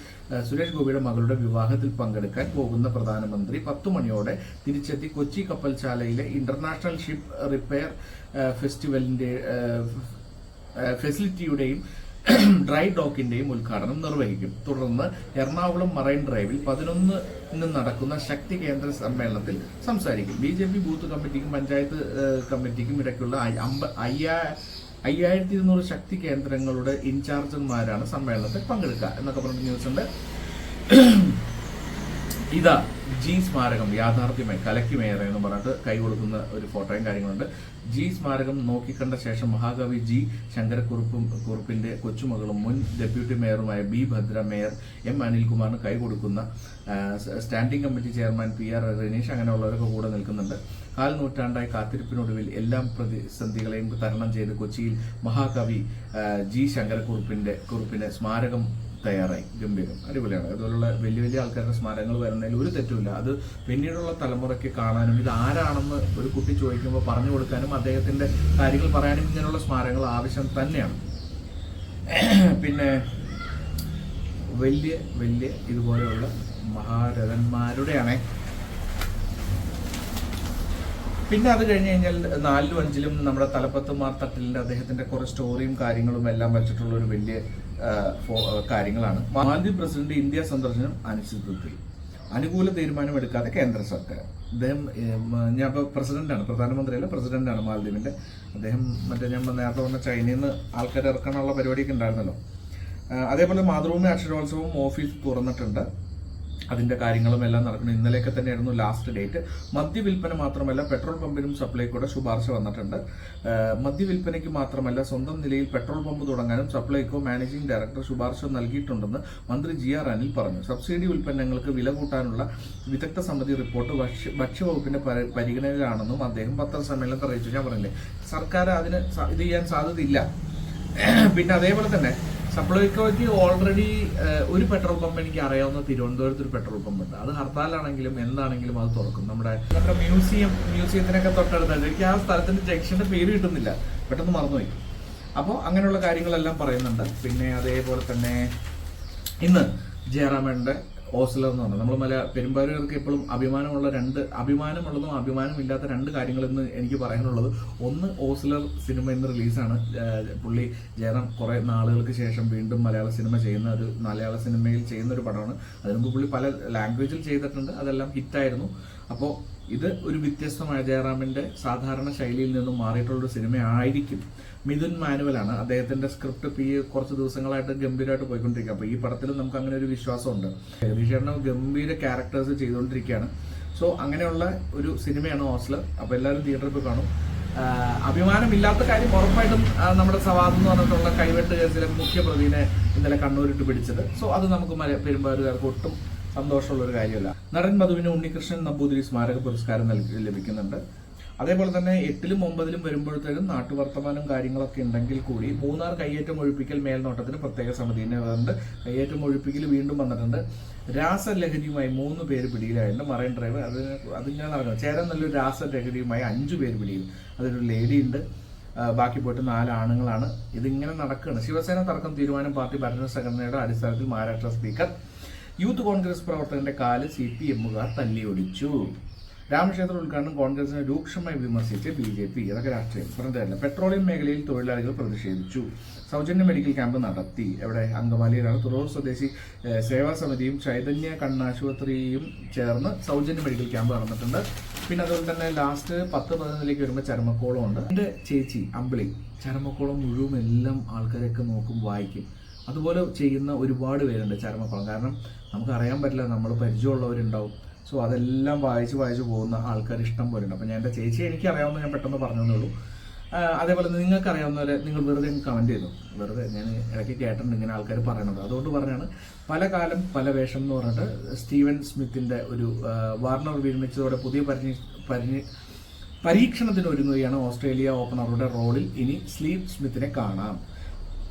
സുരേഷ് ഗോപിയുടെ മകളുടെ വിവാഹത്തിൽ പങ്കെടുക്കാൻ പോകുന്ന പ്രധാനമന്ത്രി 10 മണിയോടെ തിരിച്ചെത്തി കൊച്ചി കപ്പൽശാലയിലെ ഇന്റർനാഷണൽ ഷിപ്പ് റിപ്പയർ ഫെസ്റ്റിവലിന്റെ ഫെസിലിറ്റിയുടെയും ഡ്രൈ ഡോക്കിന്റെയും ഉദ്ഘാടനം നിർവഹിക്കും. തുടർന്ന് എറണാകുളം മറൈൻ ഡ്രൈവിൽ 11 നടക്കുന്ന ശക്തി കേന്ദ്ര സമ്മേളനത്തിൽ സംസാരിക്കും. BJP ബൂത്ത് കമ്മിറ്റിക്കും പഞ്ചായത്ത് കമ്മിറ്റിക്കും ഇടയ്ക്കുള്ള 5200 ശക്തി കേന്ദ്രങ്ങളുടെ ഇൻചാർജന്മാരാണ് സമ്മേളനത്തിൽ പങ്കെടുക്കുക എന്നൊക്കെ പറഞ്ഞ ന്യൂസ് ഉണ്ട്. ഇതാ ജി സ്മാരകം യാഥാർത്ഥ്യമായി കലയ്ക്കുമേറെ എന്ന് പറഞ്ഞിട്ട് കൈ കൊടുക്കുന്ന ഒരു ഫോട്ടോയും കാര്യങ്ങളുണ്ട്. ജി സ്മാരകം നോക്കിക്കണ്ട ശേഷം മഹാകവി ജി ശങ്കരക്കുറുപ്പിന്റെ കൊച്ചുമകളും മുൻ ഡെപ്യൂട്ടി മേയറുമായ B ഭദ്ര, മേയർ M അനിൽകുമാറിന് കൈ കൊടുക്കുന്ന standing committee chairman PR Rineesh അങ്ങനെയുള്ളവരൊക്കെ കൂടെ നിൽക്കുന്നുണ്ട്. 4 നൂറ്റാണ്ടായി കാത്തിരിപ്പിനൊടുവിൽ എല്ലാ പ്രതിസന്ധികളെയും തരണം ചെയ്ത് കൊച്ചിയിൽ മഹാകവി ജി ശങ്കരക്കുറുപ്പിന്റെ സ്മാരകം തയ്യാറായി. ഗംഭീരം, അടിപൊളിയാണ്. അതുപോലുള്ള വലിയ വലിയ ആൾക്കാരുടെ സ്മാരകങ്ങൾ വരുന്നതിൽ ഒരു തെറ്റുമില്ല. അത് പിന്നീടുള്ള തലമുറയ്ക്ക് കാണാനും ഇത് ആരാണെന്ന് ഒരു കുട്ടി ചോദിക്കുമ്പോൾ പറഞ്ഞു കൊടുക്കാനും അദ്ദേഹത്തിന്റെ കാര്യങ്ങൾ പറയാനും ഇങ്ങനെയുള്ള സ്മാരകങ്ങൾ ആവശ്യം തന്നെയാണ്. പിന്നെ വലിയ വലിയ ഇതുപോലെയുള്ള മഹാരഥന്മാരുടെയാണ്. പിന്നെ അത് കഴിഞ്ഞ് കഴിഞ്ഞാൽ 4-ലും 5-ലും നമ്മുടെ തലപ്പത്തുമാർ തട്ടിലിന്റെ അദ്ദേഹത്തിന്റെ കുറെ സ്റ്റോറിയും കാര്യങ്ങളും എല്ലാം വെച്ചിട്ടുള്ള ഒരു വലിയ കാര്യങ്ങളാണ്. മാലദ്വീപ് പ്രസിഡന്റ് ഇന്ത്യ സന്ദർശനം അനിശ്ചിതത്വത്തിൽ, അനുകൂല തീരുമാനമെടുക്കാതെ കേന്ദ്ര സർക്കാർ. അദ്ദേഹം ഞാൻ ഇപ്പോൾ പ്രസിഡന്റാണ്, പ്രധാനമന്ത്രിയല്ല പ്രസിഡന്റാണ് മാലദ്വീപിന്റെ. അദ്ദേഹം ഞാൻ നേരത്തെ പറഞ്ഞ ചൈനയിൽ നിന്ന് ആൾക്കാർ ഇറക്കാനുള്ള പരിപാടിയൊക്കെ ഉണ്ടായിരുന്നല്ലോ. അതേപോലെ മാതൃഭൂമി അക്ഷരോത്സവം ഓഫീസ് തുറന്നിട്ടുണ്ട്. അതിന്റെ കാര്യങ്ങളും എല്ലാം നടക്കുന്നു. ഇന്നലെയൊക്കെ തന്നെയായിരുന്നു ലാസ്റ്റ് ഡേറ്റ്. മദ്യവിൽപ്പന മാത്രമല്ല പെട്രോൾ പമ്പിനും സപ്ലൈകോയുടെ ശുപാർശ വന്നിട്ടുണ്ട്. മദ്യവിൽപ്പനയ്ക്ക് മാത്രമല്ല സ്വന്തം നിലയിൽ പെട്രോൾ പമ്പ് തുടങ്ങാനും സപ്ലൈകോ മാനേജിംഗ് ഡയറക്ടർ ശുപാർശ നൽകിയിട്ടുണ്ടെന്ന് മന്ത്രി GR അനിൽ പറഞ്ഞു. സബ്സിഡി ഉൽപ്പന്നങ്ങൾക്ക് വില കൂട്ടാനുള്ള വിദഗ്ധ സമിതി റിപ്പോർട്ട് ഭക്ഷ്യവകുപ്പിന്റെ പരിഗണനയിലാണെന്നും അദ്ദേഹം പത്രസമ്മേളനത്തിൽ അറിയിച്ചു. ഞാൻ പറഞ്ഞില്ലേ, സർക്കാർ അതിന് ഇത് ചെയ്യാൻ സാധ്യതയില്ല. പിന്നെ അതേപോലെ തന്നെ സപ്ലൈകോയ്ക്ക് ഓൾറെഡി ഒരു പെട്രോൾ പമ്പ് എനിക്ക് അറിയാവുന്ന തിരുവനന്തപുരത്ത് ഒരു പെട്രോൾ പമ്പ് ഉണ്ട്. അത് ഹർത്താലാണെങ്കിലും എന്താണെങ്കിലും അത് തുറക്കും. നമ്മുടെ മ്യൂസിയത്തിനൊക്കെ തൊട്ടടുത്തായിട്ട് എനിക്ക് ആ സ്ഥലത്തിന്റെ ജംഗ്ഷന്റെ പേര് കിട്ടുന്നില്ല, പെട്ടെന്ന് മറന്നുപോയി. അപ്പോൾ അങ്ങനെയുള്ള കാര്യങ്ങളെല്ലാം പറയുന്നുണ്ട്. പിന്നെ അതേപോലെ തന്നെ ഇന്ന് ജയറാമേട്ടന്റെ ഓസ്ലർ എന്ന് പറഞ്ഞത് നമ്മൾ പെരുമ്പാവൂർക്ക് എപ്പോഴും അഭിമാനമുള്ളതും അഭിമാനമില്ലാത്ത 2 കാര്യങ്ങളെന്ന് എനിക്ക് പറയാനുള്ളത്. ഒന്ന്, ഓസ്ലർ സിനിമ ഇന്ന് റിലീസാണ്. പുള്ളി ജയറാം കുറെ നാളുകൾക്ക് ശേഷം വീണ്ടും മലയാള സിനിമയിൽ ചെയ്യുന്ന ഒരു പടമാണ്. അതിനുമുമ്പ് പുള്ളി പല ലാംഗ്വേജിൽ ചെയ്തിട്ടുണ്ട്, അതെല്ലാം ഹിറ്റായിരുന്നു. അപ്പോൾ ഇത് ഒരു വ്യത്യസ്തമായ ജയറാമിന്റെ സാധാരണ ശൈലിയിൽ നിന്നും മാറിയിട്ടുള്ളൊരു സിനിമയായിരിക്കും. മിഥുൻ മാനുവലാണ് അദ്ദേഹത്തിന്റെ സ്ക്രിപ്റ്റ്. കുറച്ച് ദിവസങ്ങളായിട്ട് ഗംഭീരമായിട്ട് പോയിക്കൊണ്ടിരിക്കുക. അപ്പൊ ഈ പടത്തിൽ നമുക്ക് അങ്ങനെ ഒരു വിശ്വാസമുണ്ട്. ജഗദീഷേട്ടന് ഗംഭീര ക്യാരക്ടേഴ്സ് ചെയ്തുകൊണ്ടിരിക്കുകയാണ്. സോ അങ്ങനെയുള്ള ഒരു സിനിമയാണ് ഓസ്ലർ. അപ്പൊ എല്ലാവരും തിയേറ്ററിൽ പോയി കാണും. അഭിമാനമില്ലാത്ത കാര്യം ഉറപ്പായിട്ടും നമ്മുടെ സവാദ് എന്ന് പറഞ്ഞിട്ടുള്ള കൈവെട്ട് കേസിലെ മുഖ്യപ്രതിനെ ഇന്നലെ കണ്ണൂരിട്ട് പിടിച്ചത്. സോ അത് നമുക്ക് പെരുമ്പാവൂരുകാർക്ക് ഒട്ടും സന്തോഷമുള്ള ഒരു കാര്യമല്ല. നടൻ മധുവിന് ഉണ്ണികൃഷ്ണൻ നമ്പൂതിരി സ്മാരക പുരസ്കാരം ലഭിക്കുന്നുണ്ട്. അതേപോലെ തന്നെ 8-ലും 9-ലും വരുമ്പോഴത്തേക്കും നാട്ടുവർത്തമാനം കാര്യങ്ങളൊക്കെ ഉണ്ടെങ്കിൽ കൂടി മൂന്നാർ കയ്യേറ്റം ഒഴിപ്പിക്കൽ മേൽനോട്ടത്തിന് പ്രത്യേക സമിതിനെ വന്നിട്ടുണ്ട്. കയ്യേറ്റം ഒഴിപ്പിക്കൽ വീണ്ടും വന്നിട്ടുണ്ട്. രാസലഹരിയുമായി 3 പേര് പിടിയിലായിട്ടുണ്ട്. മറൈൻ ഡ്രൈവ് അതിങ്ങനെ നടക്കുന്നത്. ചേരാൻ നല്ലൊരു രാസലഹരിയുമായി 5 പേര് പിടിയിൽ. അതിലൊരു ലേഡി ഉണ്ട്, ബാക്കി പോയിട്ട് 4 ആണുങ്ങളാണ്. ഇതിങ്ങനെ നടക്കുകയാണ്. ശിവസേന തർക്കം തീരുമാനം പാർട്ടി ഭരണസംഘടനയുടെ അടിസ്ഥാനത്തിൽ മഹാരാഷ്ട്ര സ്പീക്കർ യൂത്ത് കോൺഗ്രസ് പ്രവർത്തകന്റെ കാല് CPMകാർ തല്ലിയൊടിച്ചു. രാമക്ഷേത്ര ഉദ്ഘാടനം കോൺഗ്രസിനെ രൂക്ഷമായി വിമർശിച്ച് BJP. ഇതൊക്കെ രാഷ്ട്രീയം പറഞ്ഞതല്ല. പെട്രോളിയം മേഖലയിൽ തൊഴിലാളികൾ പ്രതിഷേധിച്ചു. സൗജന്യ മെഡിക്കൽ ക്യാമ്പ് നടത്തി. എവിടെ? അങ്കമാലിയിലാണ്. തുറവൂർ സ്വദേശി സേവാ സമിതിയും ചൈതന്യ കണ്ണാശുപത്രിയും ചേർന്ന് സൗജന്യ മെഡിക്കൽ ക്യാമ്പ് നടന്നിട്ടുണ്ട്. പിന്നെ അതുപോലെ തന്നെ ലാസ്റ്റ് 10-11 വരുമ്പോൾ ചരമക്കോളം ഉണ്ട്. എൻ്റെ ചേച്ചി അമ്പിളി ചരമക്കോളം മുഴുവൻ എല്ലാം ആൾക്കാരൊക്കെ നോക്കും, വായിക്കും. അതുപോലെ ചെയ്യുന്ന ഒരുപാട് പേരുണ്ട് ചരമക്കോളം. കാരണം നമുക്ക് അറിയാൻ പറ്റില്ല, നമ്മൾ പരിചയമുള്ളവരുണ്ടാവും. സോ അതെല്ലാം വായിച്ച് പോകുന്ന ആൾക്കാർ ഇഷ്ടം പോലെ ഉണ്ട്. അപ്പം ഞാൻ എൻ്റെ ചേച്ചി എനിക്ക് അറിയാവുന്ന ഞാൻ പെട്ടെന്ന് പറഞ്ഞതേ ഉള്ളൂ. അതേപോലെ നിങ്ങൾക്ക് അറിയാവുന്നവരെ നിങ്ങൾ വെറുതെ കമൻറ്റ് ചെയ്തു. വെറുതെ ഞാൻ ഇടയ്ക്ക് കേട്ടിട്ടുണ്ട് ഇങ്ങനെ ആൾക്കാർ പറയണത്. അതുകൊണ്ട് പറഞ്ഞാണ്. പല കാലം പല വേഷം എന്ന് പറഞ്ഞിട്ട് സ്റ്റീവൻ സ്മിത്തിൻ്റെ ഒരു വാർണർ വിരമിച്ചതോടെ പുതിയ പരീക്ഷണത്തിന് ഒരുങ്ങുകയാണ് ഓസ്ട്രേലിയ ഓപ്പണറുടെ റോളിൽ. ഇനി സ്റ്റീവ് സ്മിത്തിനെ കാണാം.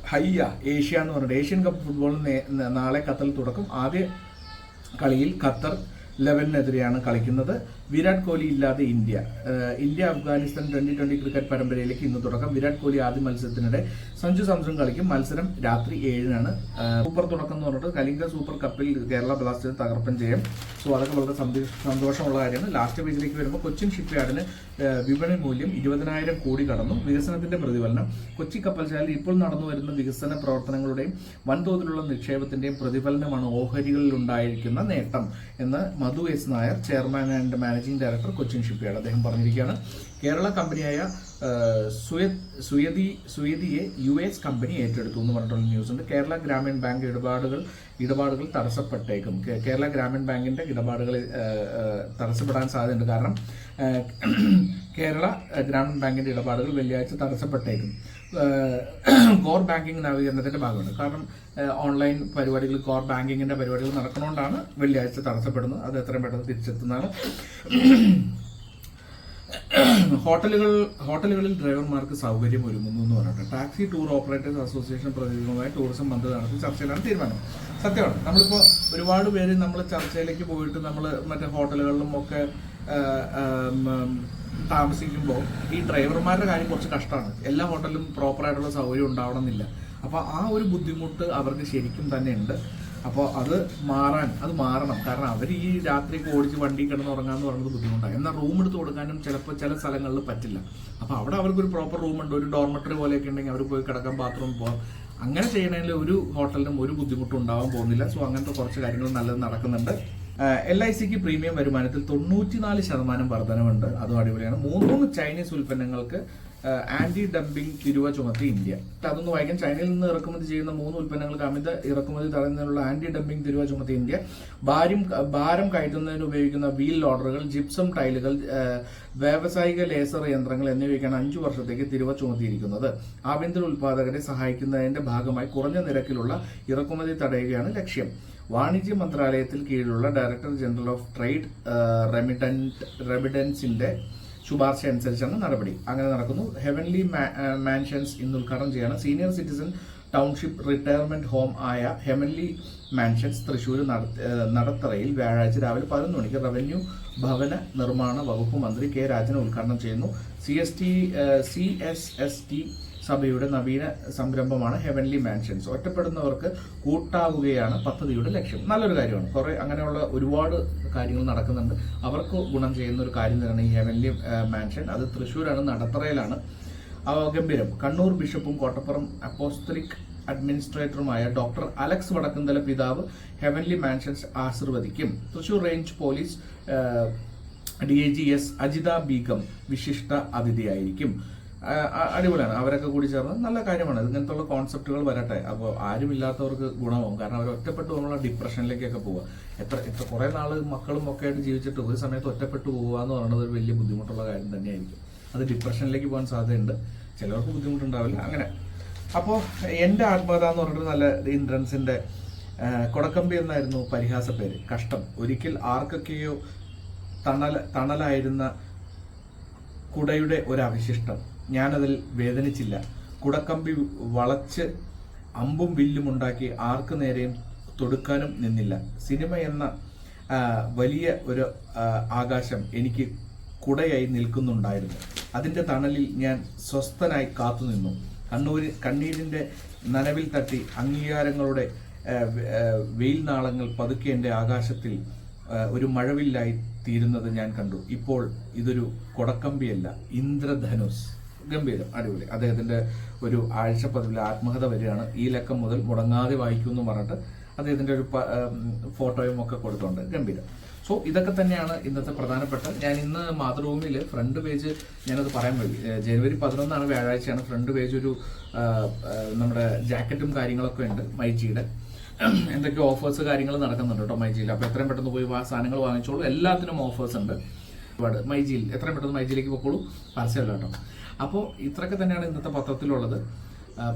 ഏഷ്യ എന്ന് പറഞ്ഞിട്ട് ഏഷ്യൻ കപ്പ് ഫുട്ബോളിന് നാളെ ഖത്തറിൽ തുടക്കം. ആദ്യ കളിയിൽ ഖത്തർ 11-നെതിരെയാണ് കളിക്കുന്നത്. വിരാട് കോഹ്ലി ഇല്ലാതെ ഇന്ത്യ അഫ്ഗാനിസ്ഥാൻ 2020 ക്രിക്കറ്റ് പരമ്പരയിലേക്ക് ഇന്ന് തുടക്കം. വിരാട് കോഹ്ലി ആദ്യ മത്സരത്തിനിടെ സഞ്ജു സാംസൺ കളിക്കും. മത്സരം രാത്രി 7-നാണ്. സൂപ്പർ തുടക്കം എന്ന് പറഞ്ഞിട്ട് കലിംഗ സൂപ്പർ കപ്പിൽ കേരള ബ്ലാസ്റ്റേഴ്സ് തകർപ്പൻ ചെയ്യും. സോ അതൊക്കെ വളരെ സന്തോഷമുള്ള കാര്യമാണ്. ലാസ്റ്റ് പേജിലേക്ക് വരുമ്പോൾ കൊച്ചിൻ ഷിപ്പ്യാർഡിന് വിപണി മൂല്യം 20,000 കോടി കടന്നു. വികസനത്തിന്റെ പ്രതിഫലനം. കൊച്ചി കപ്പൽശാലയിൽ ഇപ്പോൾ നടന്നു വരുന്ന വികസന പ്രവർത്തനങ്ങളുടെയും വൻതോതിലുള്ള നിക്ഷേപത്തിന്റെയും പ്രതിഫലനമാണ് ഓഹരികളിൽ ഉണ്ടായിരിക്കുന്ന നേട്ടം എന്ന് Madhu S Nair, chairman and managing director, Cochin shipyard, അദ്ദേഹം പറഞ്ഞിരിക്കുകയാണ്. കേരള കമ്പനിയായ സുയതിയെ US കമ്പനി ഏറ്റെടുത്തു എന്ന് പറഞ്ഞിട്ടുള്ള ന്യൂസ് ഉണ്ട്. കേരള ഗ്രാമീൺ ബാങ്ക് ഇടപാടുകൾ തടസ്സപ്പെട്ടേക്കും. കേരള ഗ്രാമീൺ ബാങ്കിന്റെ ഇടപാടുകൾ തടസ്സപ്പെടാൻ സാധ്യതയുണ്ട്. കാരണം കേരള ഗ്രാമീൺ ബാങ്കിന്റെ ഇടപാടുകൾ വെള്ളിയാഴ്ച തടസ്സപ്പെട്ടേക്കും. കോർ ബാങ്കിങ് നവീകരണത്തിന്റെ ഭാഗമാണ്. കാരണം ഓൺലൈൻ പരിപാടികൾ, കോർ ബാങ്കിങ്ങിന്റെ പരിപാടികൾ നടക്കുന്നതുകൊണ്ടാണ് വെള്ളിയാഴ്ച തടസ്സപ്പെടുന്നത്. അത് എത്രയും പെട്ടെന്ന് തിരിച്ചെത്തുന്നതാണ്. ഹോട്ടലുകളിൽ ഡ്രൈവർമാർക്ക് സൗകര്യം ഒരുങ്ങുന്നു എന്ന് പറഞ്ഞിട്ട് ടാക്സി ടൂർ ഓപ്പറേറ്റേഴ്സ് അസോസിയേഷൻ പ്രതിനിധികളുമായി ടൂറിസം മന്ത്രി നടത്തി ചർച്ചയിലാണ് തീരുമാനം. സത്യമാണ്. നമ്മളിപ്പോൾ ഒരുപാട് പേര് നമ്മൾ ചർച്ചയിലേക്ക് പോയിട്ട് നമ്മൾ മറ്റേ ഹോട്ടലുകളിലും ഒക്കെ താമസിക്കുമ്പോൾ ഈ ഡ്രൈവർമാരുടെ കാര്യം കുറച്ച് കഷ്ടമാണ്. എല്ലാ ഹോട്ടലിലും പ്രോപ്പറായിട്ടുള്ള സൗകര്യം ഉണ്ടാവണമെന്നില്ല. അപ്പോൾ ആ ഒരു ബുദ്ധിമുട്ട് അവർക്ക് ശരിക്കും തന്നെ ഉണ്ട്. അപ്പോൾ അത് മാറണം. കാരണം അവർ ഈ രാത്രിക്ക് ഓടിച്ച് വണ്ടി കിടന്ന് ഉറങ്ങാന്ന് പറയുന്നത് ബുദ്ധിമുട്ടാണ്. എന്നാൽ റൂം എടുത്ത് കൊടുക്കാനും ചിലപ്പോൾ ചില സ്ഥലങ്ങളിൽ പറ്റില്ല. അപ്പോൾ അവിടെ അവർക്കൊരു പ്രോപ്പർ റൂമുണ്ട്, ഒരു ഡോർമെറ്ററി പോലെയൊക്കെ ഉണ്ടെങ്കിൽ അവർ പോയി കിടക്കാൻ ബാത്റൂമിൽ പോകാം. അങ്ങനെ ചെയ്യണമെങ്കിൽ ഒരു ഹോട്ടലിനും ഒരു ബുദ്ധിമുട്ടും ഉണ്ടാവാൻ പോകുന്നില്ല. സോ അങ്ങനത്തെ കുറച്ച് കാര്യങ്ങൾ നല്ലത് നടക്കുന്നുണ്ട്. LICക്ക് പ്രീമിയം വരുമാനത്തിൽ 94% വർധനവുണ്ട്. അതും അടിപൊളിയാണ്. 3 ചൈനീസ് ഉൽപ്പന്നങ്ങൾക്ക് ആന്റി ഡംപിംഗ് തീരുവ ചുമത്തി ഇന്ത്യ. അതൊന്ന് വായിക്കാൻ. ചൈനയിൽ നിന്ന് ഇറക്കുമതി ചെയ്യുന്ന 3 ഉൽപ്പന്നങ്ങൾക്ക് അമിത ഇറക്കുമതി തടയുന്നതിനുള്ള ആന്റി ഡംപിംഗ് തീരുവ ചുമത്തി ഇന്ത്യ. ഭാരം കയറ്റുന്നതിന് ഉപയോഗിക്കുന്ന വീൽ ലോഡറുകൾ, ജിപ്സം ടൈലുകൾ, വ്യാവസായിക ലേസർ യന്ത്രങ്ങൾ എന്നിവയ്ക്കാണ് 5 വർഷത്തേക്ക് തീരുവ ചുമത്തിയിരിക്കുന്നത്. ആഭ്യന്തര ഉൽപാദകരെ സഹായിക്കുന്നതിന്റെ ഭാഗമായി കുറഞ്ഞ നിരക്കിലുള്ള ഇറക്കുമതി തടയുകയാണ് ലക്ഷ്യം. വാണിജ്യ മന്ത്രാലയത്തിൽ കീഴിലുള്ള ഡയറക്ടർ ജനറൽ ഓഫ് ട്രേഡ് റെമിറ്റൻസിന്റെ ശുപാർശ അനുസരിച്ചാണ് നടപടി. അങ്ങനെ നടക്കുന്നു. ഹെവൻലി മാൻഷൻസ് ഇന്ന് ഉദ്ഘാടനം ചെയ്യാണ്. Senior citizen township retirement home ആയ ഹെവൻലി മാൻഷൻസ് തൃശ്ശൂർ നടത്തറയിൽ വ്യാഴാഴ്ച രാവിലെ 11 മണിക്ക് റവന്യൂ ഭവന നിർമ്മാണ വകുപ്പ് മന്ത്രി കെ രാജൻ ഉദ്ഘാടനം ചെയ്യുന്നു. CSST സഭയുടെ നവീന സംരംഭമാണ് ഹെവൻലി മാൻഷൻസ്. ഒറ്റപ്പെടുന്നവർക്ക് കൂട്ടാവുകയാണ് പദ്ധതിയുടെ ലക്ഷ്യം. നല്ലൊരു കാര്യമാണ്. കുറെ അങ്ങനെയുള്ള ഒരുപാട് കാര്യങ്ങൾ നടക്കുന്നുണ്ട്. അവർക്ക് ഗുണം ചെയ്യുന്ന ഒരു കാര്യം തന്നെയാണ് ഈ ഹെവൻലി മാൻഷൻ. അത് തൃശ്ശൂരാണ്, നടത്തറയിലാണ്. ഗംഭീരം. കണ്ണൂർ ബിഷപ്പും കോട്ടപ്പുറം അപ്പോസ്തലിക് അഡ്മിനിസ്ട്രേറ്ററുമായ ഡോക്ടർ അലക്സ് വടക്കുന്തല പിതാവ് ഹെവൻലി മാൻഷൻസ് ആശീർവദിക്കും. Thrissur range police DIG S Ajitha Begum വിശിഷ്ട അതിഥിയായിരിക്കും. അടിപൊളിയാണ്. അവരൊക്കെ കൂടി ചേർന്ന് നല്ല കാര്യമാണ്. ഇങ്ങനത്തുള്ള കോൺസെപ്റ്റുകൾ വരട്ടെ. അപ്പോൾ ആരുമില്ലാത്തവർക്ക് ഗുണമാവും. കാരണം അവർ ഒറ്റപ്പെട്ടു പോകുന്ന ഡിപ്രഷനിലേക്കൊക്കെ പോവുക. എത്ര കുറെ നാൾ മക്കളും ഒക്കെ ആയിട്ട് ജീവിച്ചിട്ട് ഒരു സമയത്ത് ഒറ്റപ്പെട്ടു പോകുക എന്ന് പറയുന്നത് ഒരു വലിയ ബുദ്ധിമുട്ടുള്ള കാര്യം തന്നെയായിരിക്കും. അത് ഡിപ്രഷനിലേക്ക് പോകാൻ സാധ്യതയുണ്ട്. ചിലർക്ക് ബുദ്ധിമുട്ടുണ്ടാവില്ല. അങ്ങനെ അപ്പോൾ എൻ്റെ ആത്മകഥ എന്ന് പറഞ്ഞിട്ട് നല്ല ഇന്ദ്രൻസിന്റെ കൊടക്കമ്പി എന്നായിരുന്നു പരിഹാസ പേര്. കഷ്ടം. ഒരിക്കൽ ആർക്കൊക്കെയോ തണലായിരുന്ന കുടയുടെ ഒരവശിഷ്ടം. ഞാനതിൽ വേദനിച്ചില്ല. കുടക്കമ്പി വളച്ച് അമ്പും വില്ലും ഉണ്ടാക്കി ആർക്ക് നേരെയും തൊടുക്കാനും നിന്നില്ല. സിനിമ എന്ന വലിയ ഒരു ആകാശം എനിക്ക് കുടയായി നിൽക്കുന്നുണ്ടായിരുന്നു. അതിന്റെ തണലിൽ ഞാൻ സ്വസ്ഥനായി കാത്തുനിന്നു. കണ്ണീരിന്റെ നനവിൽ തട്ടി അംഗീകാരങ്ങളുടെ വെയിൽ നാളങ്ങൾ പതുക്കെ എൻ്റെ ആകാശത്തിൽ ഒരു മഴവില്ലായി തീരുന്നത് ഞാൻ കണ്ടു. ഇപ്പോൾ ഇതൊരു കൊടക്കമ്പിയല്ല, ഇന്ദ്രധനുസ്. ഗംഭീരം. അടിപൊളി. അദ്ദേഹത്തിന്റെ ഒരു ആഴ്ചപ്പതിവിലെ ആത്മകഥ വരികയാണ്. ഈ ലക്കം മുതൽ മുടങ്ങാതെ വായിക്കൂ എന്ന് പറഞ്ഞിട്ട് അദ്ദേഹത്തിന്റെ ഒരു ഫോട്ടോയും ഒക്കെ കൊടുത്തുണ്ട്. ഗംഭീരം. സോ ഇതൊക്കെ തന്നെയാണ് ഇന്നത്തെ പ്രധാനപ്പെട്ട. ഞാൻ ഇന്ന് മാതൃഭൂമിയിൽ ഫ്രണ്ട് പേജ് ഞാനത് പറയാൻ പോയി. ജനുവരി 11 വ്യാഴാഴ്ചയാണ്. ഫ്രണ്ട് പേജ് ഒരു നമ്മുടെ ജാക്കറ്റും കാര്യങ്ങളൊക്കെ ഉണ്ട് മൈജിയുടെ. എന്തൊക്കെ ഓഫേഴ്സ് കാര്യങ്ങൾ നടക്കുന്നുണ്ട് കേട്ടോ മൈജിയിൽ. അപ്പോൾ എത്രയും പെട്ടെന്ന് പോയി സാധനങ്ങൾ വാങ്ങിച്ചോളൂ. എല്ലാത്തിനും ഓഫേഴ്സ് ഉണ്ട് ഒരുപാട് മൈജിയിൽ. എത്രയും പെട്ടെന്ന് മൈജിയിലേക്ക് പോയിക്കോളൂ. പരസ്യമല്ല കേട്ടോ. അപ്പോൾ ഇത്രയൊക്കെ തന്നെയാണ് ഇന്നത്തെ പത്രത്തിലുള്ളത്.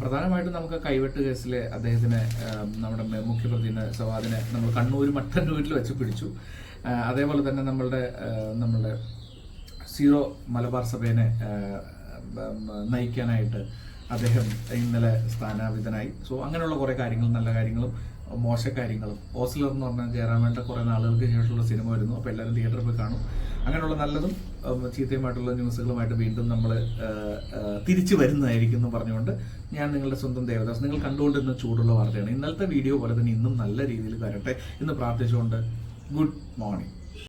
പ്രധാനമായിട്ടും നമുക്ക് കൈവെട്ട് കേസിലെ അദ്ദേഹത്തിന് നമ്മുടെ മുഖ്യപ്രതിനെ സവാദിനെ നമ്മൾ കണ്ണൂർ മട്ടന്നൂരിൽ വെച്ച് പിടിച്ചു. അതേപോലെ തന്നെ നമ്മളുടെ സീറോ മലബാർ സഭയെ നയിക്കാനായിട്ട് അദ്ദേഹം ഇന്നലെ സ്ഥാനാപിതനായി. സോ അങ്ങനെയുള്ള കുറേ കാര്യങ്ങളും നല്ല കാര്യങ്ങളും മോശക്കാര്യങ്ങളും. ഓസ്ലർ എന്ന് പറഞ്ഞാൽ ജയറാമേട്ട കുറേ നാളുകൾക്ക് ശേഷമുള്ള സിനിമ വരുന്നു. അപ്പോൾ എല്ലാവരും തിയേറ്ററിൽ പോയി കാണും. അങ്ങനെയുള്ള നല്ലതും ചീത്തയുമായിട്ടുള്ള ന്യൂസുകളുമായിട്ട് വീണ്ടും നമ്മൾ തിരിച്ചു വരുന്നതായിരിക്കും എന്ന് പറഞ്ഞുകൊണ്ട് ഞാൻ നിങ്ങളുടെ സ്വന്തം ദേവദാസ്. നിങ്ങൾ കണ്ടുകൊണ്ടിരുന്ന ചൂടുള്ള വാർത്തയാണ്. ഇന്നലത്തെ വീഡിയോ പോലെ തന്നെ ഇന്നും നല്ല രീതിയിൽ വരട്ടെ എന്ന് പ്രാർത്ഥിച്ചുകൊണ്ട് ഗുഡ് മോർണിംഗ്.